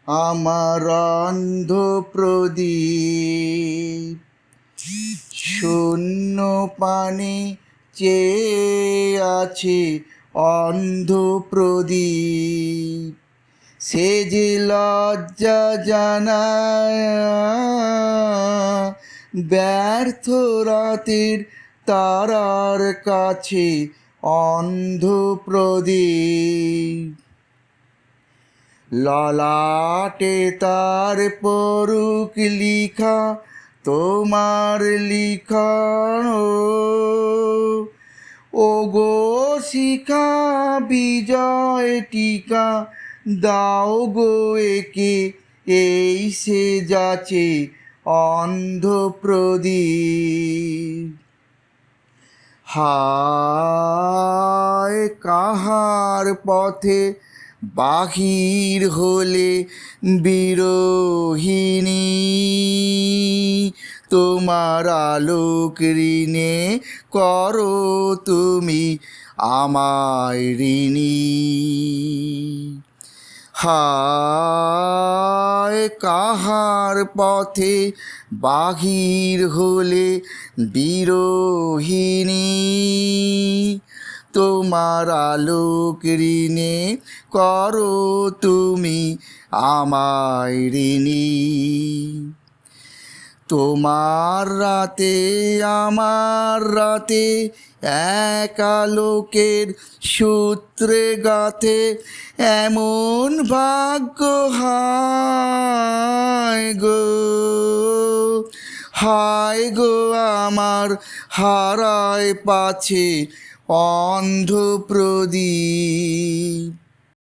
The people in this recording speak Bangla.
আমার অন্ধ প্রদীপ। শূন্য পানে চেয়ে আছে অন্ধ প্রদীপ। সে যে লজ্জা জানায় ব্যর্থ রাতের তারার কাছে অন্ধ প্রদীপ। ললাটে তার পরুক লিখা তোমার লিখন, ও গো শিখা বিজয় টিকা দাও গো একে, এই সে যাচে অন্ধ প্রদীপ। হায় কাহার পথে বাহির হলে বিরোহিণী, তোমার আলোক ঋণে করো তুমি আমায় ঋণী। হায় কাহার পথে বাহির হলে বিরোহিণী, তোমার আলোক ঋণে করো তুমি আমায় ঋণী। তোমার রাতে আমার রাতে এক আলোকের সূত্রে গাথে এমন ভাগ্য, হায় গো হায় গো আমার হারায় পাছে অন্ধ প্রদীপ।